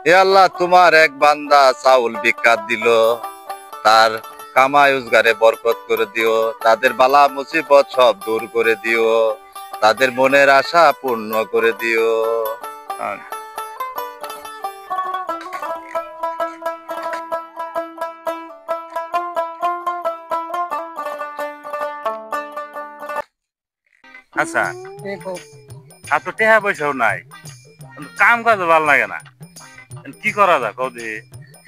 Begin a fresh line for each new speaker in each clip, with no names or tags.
হে আল্লাহ, তোমার এক বান্দা চাউল ভিক্ষা দিল, তার কামাই রোজগারে বরকত করে দিও, তাদের বালা মুসিবত সব দূর করে দিও, তাদের মনের আশা পূর্ণ করে দিও।
আচ্ছা, আর তো টেহা পয়সাও নাই, কাম কাজ ভালো লাগে না, কি করা যায় কদি?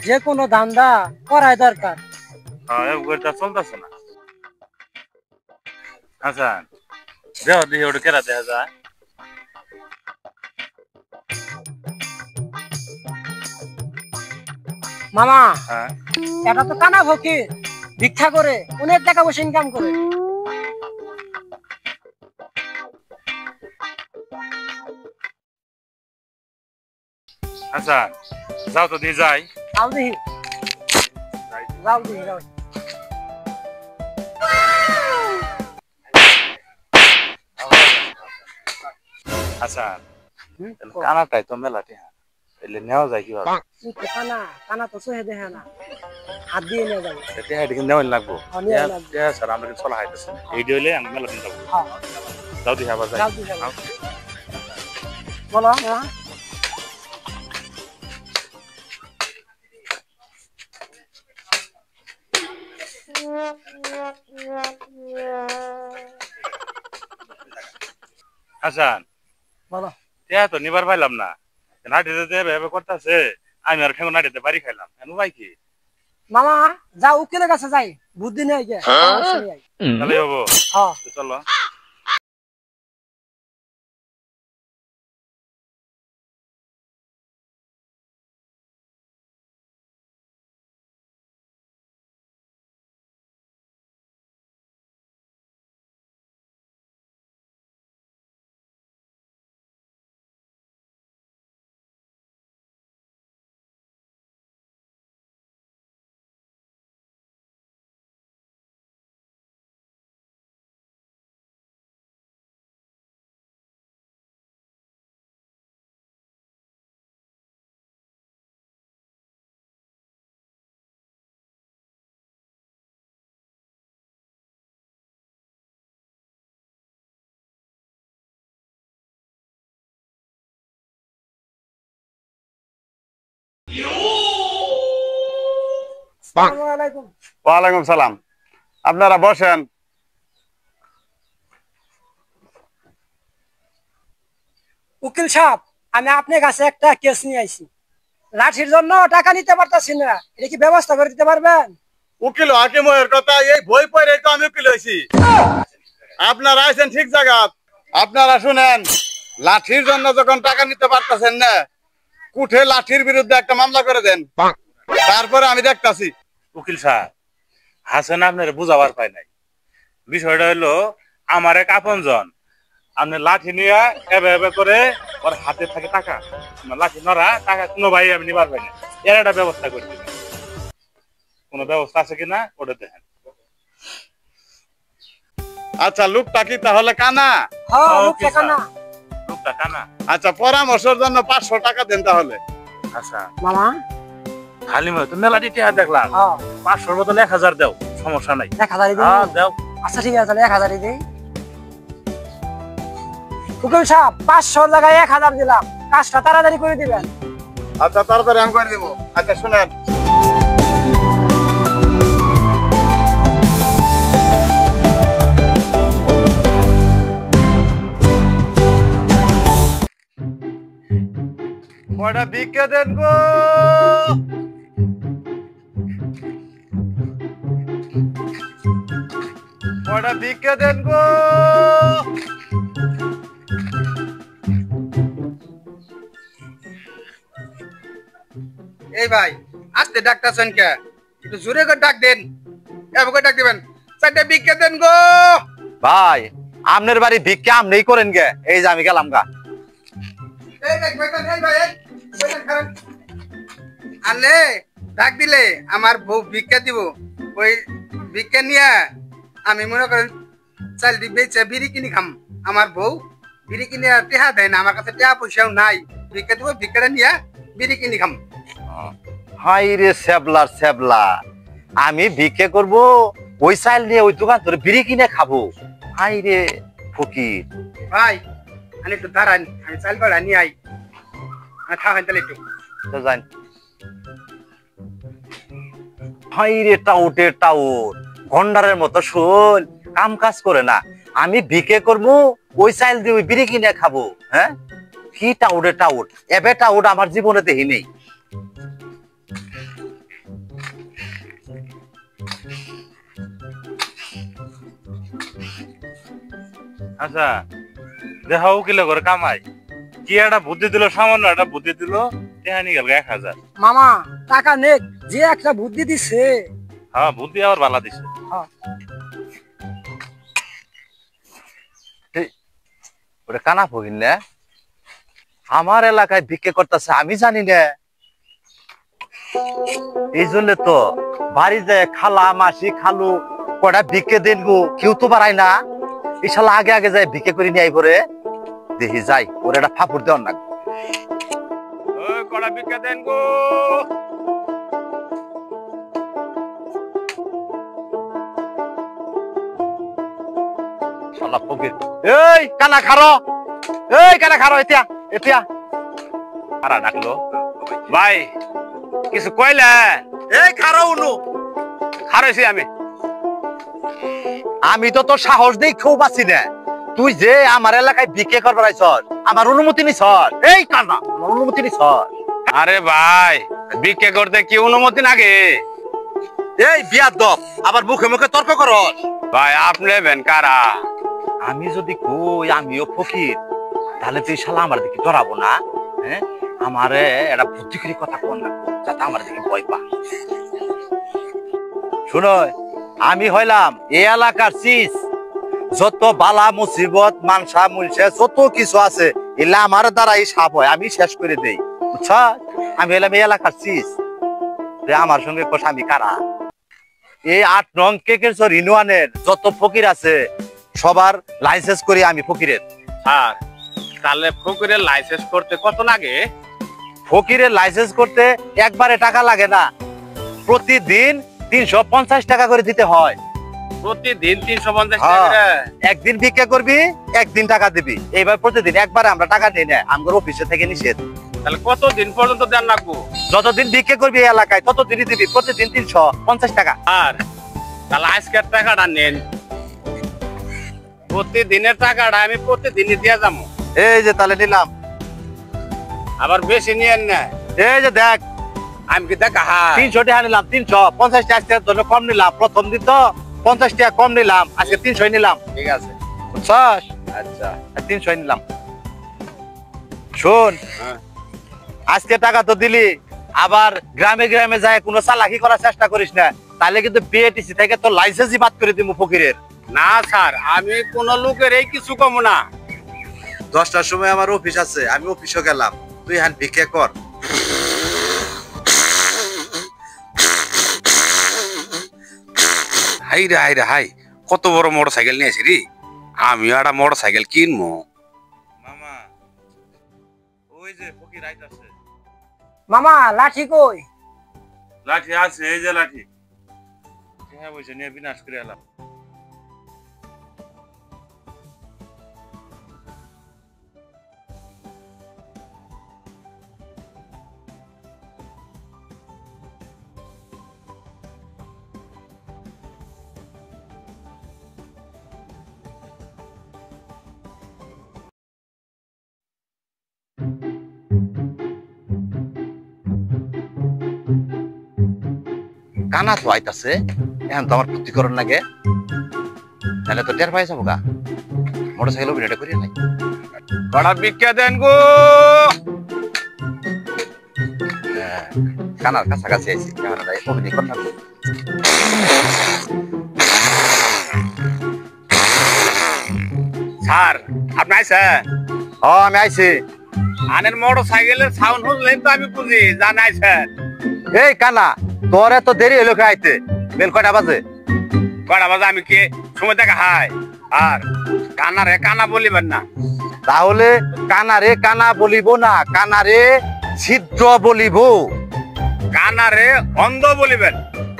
যে কোনো ধান্দা করাই দরকার।
চলতেছে না। আচ্ছা, দেহ দেখি ওটা কেরা দেখা যায়।
মামা,
হ্যাঁ,
এটা তো কানা ফকির, ভিক্ষা করে অনেক টাকা পয়সা ইনকাম করে।
আচ্ছা যাও তো দিয়ে যাই।
যাও দেখি, যাও দেখি, যাও।
আচ্ছা, কানাটাই তো মেলা টেহা, তাহলে নেওয়া যায় কিভাবে?
কানা কানা তো চোখে দেখে না, হাত দিয়ে নিয়ে যাবো।
টেহা কিন্তু নেওয়া লাগবো।
নেওয়া লাগবে।
টেহা স্যার আমরা কিন্তু চলা হাইতেছি, এই হইলে আমি মেলা দিন যাবো।
হ্যাঁ,
যাও দিয়ে আবার যাই।
যাও দেখি, যাও। বলো মামা।
আচ্ছা,
বলো।
টেহা তো নিবার পাইলাম না, নাটিতে যে ভেবে করতেছে, আমি আর ঠেঙ্গো নাটিতে বাড়ি খাইলাম, এন ভাই কি?
মামা, যাও উকিলের কাছে যাই, বুদ্ধি নেই গে।
তাহলে হবো।
হ্যাঁ,
চলো।
আসসালামু আলাইকুম।
ওয়ালাইকুম সালাম। আপনারা বসেন।
উকিল সাহেব, আমি আপনার কাছে একটা কেস নিয়ে আইছি। লাঠির জন্য টাকা নিতে পারতাছি না, এটা কি ব্যবস্থা করে দিতে পারবেন?
উকিল হাকিমের কথা এই বই পড়ে তো আমি উকিল হয়েছি। আপনারা আছেন ঠিক জায়গা। আপনারা শুনেন, লাঠির জন্য যখন টাকা নিতে পারতেছেন না, কুঠে লাঠির বিরুদ্ধে একটা মামলা করে দেন, তারপরে আমি দেখতাছি।
উকিল সাহেব, হাসান আপনার বুঝাবার পাই নাই। বিষয়টা হলো, আমার এক আপনজন আপনি লাঠি নিয়ে এবে এবে করে ওর হাতে থাকে টাকা, লাঠি নড়া টাকা কোনো ভাই আমি নিবার পাই না, এর একটা ব্যবস্থা করে দিবেন। কোনো ব্যবস্থা আছে কিনা ওটা দেখেন।
আচ্ছা, লোকটা কি তাহলে কানা?
হ্যাঁ,
ওকে,
লোক টাকা না।
লোকটা কানা।
আচ্ছা, পরামর্শের জন্য 500 টাকা দেন তাহলে।
আচ্ছা,
মামা,
খালি মতো মেলা দিতে দেখলাম,
হ্যাঁ,
500 বদলে 1000 দাও, সমস্যা নাই।
1000 দিন।
হ্যাঁ দাও।
আচ্ছা ঠিক আছে, তাহলে 1000 দিই। উকিল সাহেব, 500 জায়গায় 1000 দিলাম, কাজটা তাড়াতাড়ি করে দিবেন।
আচ্ছা, তাড়াতাড়ি আমি করে দিব। আচ্ছা শুনেন, কয়টা ভিক্ষা দেন গো। কয়টা ভিক্ষা দেন গো।
এই ভাই, আস্তে ডাকতেছেন কে? একটু জোরে করে ডাক দেন। এমন করে ডাক দিবেন, 4টা ভিক্ষা দেন গো।
ভাই, আপনার বাড়ি ভিক্ষা আপনি করেন গে? এই যে আমি গেলাম গা।
এই দেখ বেতন, এই ভাই, এই বেতন খারাপ। আনলে ডাক দিলে আমার বউ ভিক্ষা দিব, ওই ভিক্ষা নিয়ে আমি মনে করেন চাল দি বেচে বিড়ি কিনি খাম। আমার বউ বিড়ি কিনে টেহা দেয় না, আমার কাছে টেহা পয়সাও নাই। ভিক্ষা দিব, ভিক্ষাটা নিয়ে বিড়ি কিনি খাম।
হাই রে সেবলার সেবলা, আমি ভিক্ষে করব ওই চাইল নিয়ে ওই দোকান ধরে বিড়ি কিনে খাবো? হাই রে ফকির।
ভাই আমি একটু দাঁড়ান, আমি চাল বাড়া নিয়ে আই। থাকেন তাহলে একটু।
তো জান হাই রে টাউটে টাউট, গন্ডারের মতো শোল, কাম কাজ করে না। আমি ভিক্ষে করবো ওই চাইল দিয়ে ওই বিড়ি কিনে খাবো? হ্যাঁ, কি টাউটে টাউট, এবে টাউট আমার জীবনে দেখি নেই।
আচ্ছা দেখা উকিলে করে কামাই, কি একটা বুদ্ধি দিল, সামান্য একটা বুদ্ধি দিল, তেহানি গেল 1000।
মামা টাকা নেক, যে একটা বুদ্ধি দিছে।
হ্যাঁ বুদ্ধি আবার ভালো দিছে।
ওটা কানা ফকির না, আমার এলাকায় ভিক্ষে করতেছে আমি জানি না। এই জন্য তো বাড়ি যায় খালা মাসি খালু কটা ভিক্ষে দেন গো, কেউ তো বাড়ায় না। এই শালা আগে আগে যায় ভিক্ষে করে নিয়ে পরে দেখি যাই, ওর একটা ফাপুর দেওয়ার না।
ওই কড়া ভিক্ষা দেন গো।
শালা ফকির, এই কানা খারো, এই কানা খারো, এতিয়া এতিয়া
কারা ডাকলো? ভাই কিছু কইলে?
এই খারো উনু,
খারাইছি আমি।
আমি তো তোর সাহস দেই কেউ বাঁচি না। তুই যে আমার এলাকায় ভিক্ষে করবার আইছ, আমার অনুমতি নিছ? এই কানা, আমার অনুমতি নিছ?
আরে ভাই ভিক্ষা করতে কি অনুমতি লাগে?
এই বিয়াদব, আবার মুখে মুখে তর্ক করস।
ভাই আপনি বেন কারা?
আমি যদি কই আমিও ফকির, তাহলে তুই শালা আমার দিকে ডরাবো না? হ্যাঁ, আমারে একটা বুদ্ধি করে কথা কর না, যাতে আমার দিকে ভয় পা। শুনো, আমি হইলাম এই এলাকার চিজ। যত বালা মুসিবত মানসা মুলসা যত কিছু আছে এলা আমার দ্বারা এই সাপ হয়, আমি শেষ করে দেই, বুঝছ? আমি হইলাম এই এলাকার চিজ। আমার সঙ্গে কোষ আমি কারা? এই 8 নং কেকেরচর ইউনিয়নের যত ফকির আছে সবার লাইসেন্স করি আমি ফকিরের।
স্যার তাহলে ফকিরের লাইসেন্স করতে কত লাগে?
ফকিরের লাইসেন্স করতে একবারে টাকা লাগে না, প্রতিদিন 350 টাকা করে দিতে হয়।
প্রতিদিন 350 টাকা করে?
একদিন ভিক্ষা করবি, একদিন টাকা দিবি, এইবার প্রতিদিন। একবারে আমরা টাকা নিই না, আমার অফিসে থেকে নিষেধ।
তাহলে কতদিন পর্যন্ত দেন লাগবো?
যতদিন ভিক্ষা করবি এই এলাকায় ততদিনই দিবি, প্রতিদিন 350 টাকা।
আর তাহলে আজকের টাকাটা নেন, প্রতিদিনের টাকাটা আমি প্রতিদিনই দিয়ে যাবো।
এই যে তাহলে নিলাম।
আবার বেশি নিয়েন না।
এই যে দেখ,
আমি কি দেখা
300 টাকা নিলাম, 350 টাকার জন্য কম নিলাম। প্রথম দিন তো 50 টাকা কম নিলাম, আজকে 300 নিলাম।
ঠিক আছে,
বুঝছস?
আচ্ছা
300 নিলাম। শোন, আজকে টাকা তো দিলি, আবার গ্রামে গ্রামে যায় কোনো চালাকি করার চেষ্টা করিস না, তাহলে কিন্তু বিএটিসি থেকে তো লাইসেন্সই বাদ করে দিব ফকিরের।
না স্যার, আমি কোন লোকের এই কিছু কম না।
10টার সময় আমার অফিস আছে, আমি অফিসে গেলাম, তুই হ্যান ভিক্ষা কর।
হাই রে হাই রে হাই, কত বড় মোটর সাইকেল নিয়ে আসি রে। আমি একটা মোটর সাইকেল কিনবো। মামা ওই যে ফকির আইতাছে।
মামা লাঠি কই?
লাঠি আছে, এই যে লাঠি। হ্যাঁ বইছে নিয়ে বিনাশ করে এলাম।
কানা তো আইতাছে, এখন তো আমার ক্ষতিকরণ লাগে, তাহলে তো টের পাই যাবো গা। মোটর সাইকেল অভিনয়টা করিয়া নাই।
কড়া ভিক্ষা দেন গো।
কানার কাছাকাছি আইছি, অভিনয় কর না।
স্যার আপনি আইছেন?
ও আমি আইছি।
আনের মোটর সাইকেলের সাউন্ড শুনলেন তো আমি বুঝি জান আইছেন।
এই কানা, তোর এত দেরি হলো খাইতে? বেল কয়টা বাজে?
কয়টা বাজে আমি কি সময় দেখা হাই? আর কানা রে কানা বলিবেন না।
তাহলে কানা রে কানা বলিব না, কানা রে ছিদ্র বলিব।
কানারে অন্ধ বলিবেন,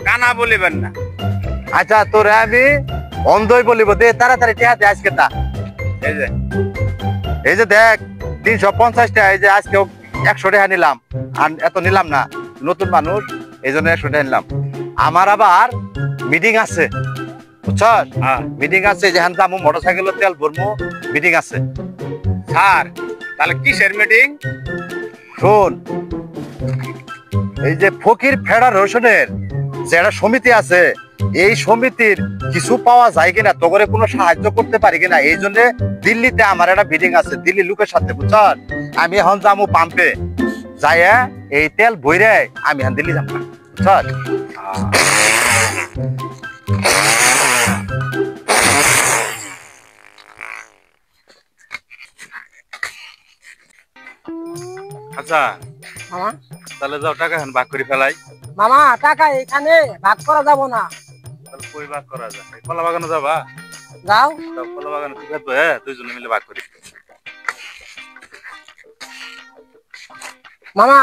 কানা বলিবেন না।
আচ্ছা তোরে আমি অন্ধই বলিব। দে তাড়াতাড়ি টিয়া দে আজকে তা। এই যে দেখ 350 টাকা। এই যে আজকে 100 টাকা নিলাম, আর এত নিলাম না, নতুন মানুষ এই জন্য 100 টাকা নিলাম। আমার আবার মিটিং আছে বুঝছস, মিটিং আছে, যেখান যাবো মোটরসাইকেল তেল ভরবো, মিটিং আছে।
স্যার তাহলে কিসের মিটিং?
শোন, এই যে ফকির ফেডারেশনের যে একটা সমিতি আছে, এই সমিতির কিছু পাওয়া যায় কিনা, তো করে কোনো সাহায্য করতে পারি কিনা, এই জন্য দিল্লিতে আমার একটা মিটিং আছে, দিল্লি লোকের সাথে বুঝছস। আমি এখন যাবো পাম্পে, যাই এই তেল বইরে আমি এখন দিল্লি যাবো বুঝছস।
আচ্ছা
মামা
তাহলে যাও টাকা এখন ভাগ করে ফেলাই।
মামা টাকা এখানে ভাগ করা যাব না।
তাহলে কই ভাগ করা যায়? কলা বাগানে যাবা?
যাও।
যাও, কলা বাগানে ঠিক আছে, হ্যাঁ দুইজনে মিলে ভাগ করি।
মামা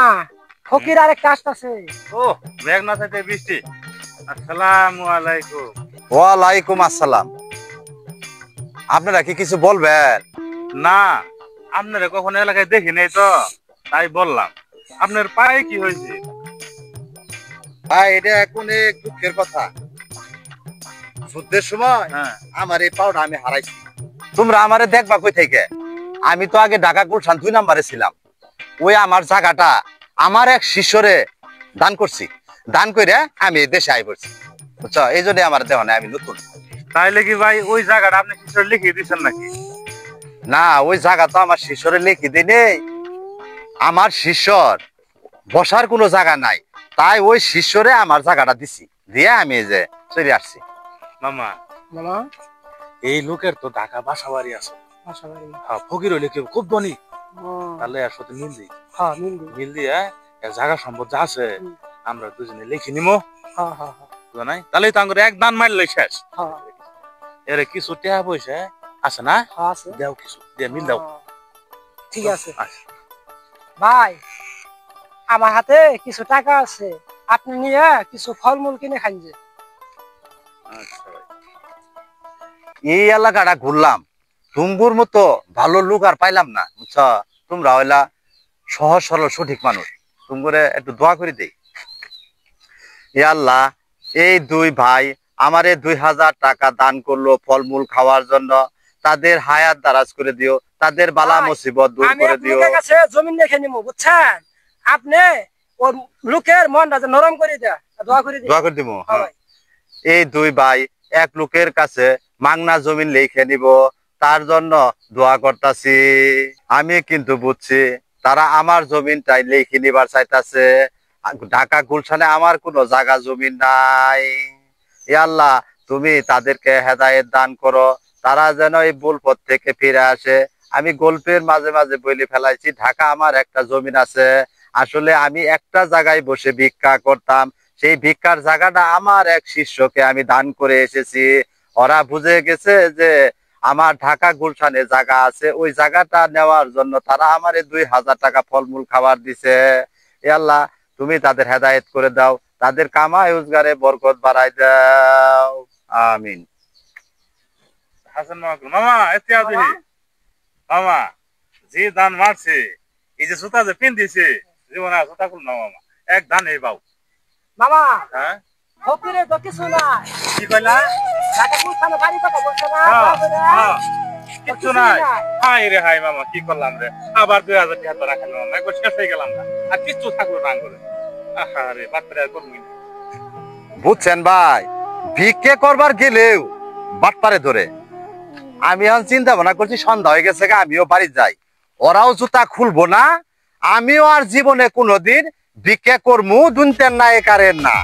ফকির আরেকটা আসতেছে।
ও মেঘ না থাকতে বৃষ্টি। আসসালামু আলাইকুম।
ওয়ালাইকুম আসসালাম। আপনারা কি কিছু বলবেন?
না আপনারা কখনো এলাকায় দেখি নাই তো, তাই বললাম। আপনার পায়ে কি হয়েছে?
ভাই এটা এখন এক দুঃখের কথা। যুদ্ধের সময়
হ্যাঁ
আমার এই পাউডার আমি হারাইছি। তোমরা আমারে দেখবা কই থেকে? আমি তো আগে ঢাকা গুলশান 2 নম্বরে ছিলাম। ওই আমার জায়গাটা আমার এক শিষ্যরে দান করছি, দান করে আমি দেশে আই পড়ছি বুঝছো। এই জন্য আমার দেওয়া নাই, আমি নতুন।
তাইলে কি ভাই ওই জায়গাটা আপনি শিশুর লিখিয়ে দিচ্ছেন নাকি?
না, ওই জায়গা তো আমার শিষ্যরে লিখি দিই নেই। আমার শিষ্যর বসার কোনো জায়গা নাই, তাই ওই শিষ্যরে আমার জায়গাটা দিছি, দিয়ে আমি এই যে চলে আসছি।
মামা
মামা
এই লোকের তো ঢাকা বাসা বাড়ি আছে,
বাসা বাড়ি।
হ্যাঁ ফকির হইলে কি খুব ধনী,
ও,
তাহলে এর সাথে মিল দিই,
হ্যাঁ মিলবে।
মিল দিয়ে এর জায়গা সম্পদ যা আছে আমরা দুজনে লিখে নিবো,
হ্যাঁ হ্যাঁ হ্যাঁ
জানাই। তাহলে তো আঙ্গুরে এক দান মারলে শেষ।
হ্যাঁ
এর কিছু টাকা পয়সা আছে না,
হ্যাঁ আছে।
দাও কিছু দিয়ে মিল দাও।
হ্যাঁ, ঠিক আছে
আচ্ছা।
ভাই, আমার হাতে কিছু টাকা আছে, আপনি নিয়ে কিছু ফলমূল কিনে খান যে।
আচ্ছা ভাই।
এই এলাকাটা ঘুরলাম, তুমগুর মতো ভালো লোক আর পাইলাম না বুঝছ। তোমরা হইলা সহজ সরল সঠিক মানুষ, তুমগুরে একটু দোয়া করে দেই। এ আল্লাহ, এই দুই ভাই আমারে 2000 টাকা দান করলো ফলমূল খাওয়ার জন্য, তাদের হায়াত দারাজ করে দিও, তাদের বালা
ভাই,
মুসিবত দূর
আমি
করে দিও।
আপনার কাছে জমিন রেখে নিবো বুঝছেন, আপনি ওর লোকের মনটা যে নরম করে দেয়া, দোয়া করে দিন।
দোয়া করে দিব।
হ্যাঁ ভাই।
এই দুই ভাই এক লোকের কাছে মাংনা জমিন লিখে নিব, তার জন্য দোয়া করতাছি। আমি কিন্তু বুঝছি তারা আমার জমিনটাই লিখে নিবার চাইতাছে। ঢাকা গুলশানে আমার কোনো জায়গা জমিন নাই। এ আল্লাহ, তুমি তাদেরকে হেদায়েত দান করো, তারা যেন এই ভুল পথ থেকে ফিরে আসে। আমি গল্পের মাঝে মাঝে বলে ফেলাইছি ঢাকা আমার একটা জমিন আছে, আসলে আমি একটা জায়গায় বসে ভিক্ষা করতাম, সেই ভিক্ষার জায়গাটা আমার এক শিষ্যকে আমি দান করে এসেছি। ওরা বুঝে গেছে যে আমার ঢাকা গুলশানে জায়গা আছে, ওই জায়গাটা নেওয়ার জন্য তারা আমারে 2000 টাকা ফলমূল খাবার দিছে। এ আল্লাহ, তুমি তাদের হেদায়েত করে দাও, তাদের কামাই রোজগারে বরকত বাড়াই দাও, আমিন।
হাসান মামা, মামা এতে আছি মামা, যে দান মারছে, এই যে জুতা যে পিন দিছে, জীবনে জুতা খুল না মামা, এক দান এই বাউ।
মামা
হ্যাঁ
ফকিরে তো কিছু নাই,
কি কইলা?
ঢাকা গুলশানে বাড়ি কথা বলছে না,
হ্যাঁ,
তারপরে
হ্যাঁ, কিচ্ছু
কিছুই
নাই।
নাই।
হাই রে হাই মামা, কি করলাম রে, আবার 2000 টাকা তো রাখলাম মামা, একবার শেষ হয়ে গেলাম না, আর কিচ্ছু থাকলো না আঙ্গুরে। আহা রে বাপরে, আর করবি না।
বুঝছেন ভাই, ভিক্ষে করবার গেলেও বাটপারে ধরে। আমি এখন চিন্তা ভাবনা করছি সন্ধ্যা হয়ে গেছে, আমিও বাড়ি যাই, ওরাও জুতা খুলবো না, আমিও আর জীবনে কোনোদিন ভিক্ষে করমু দুনতেন না একারের না।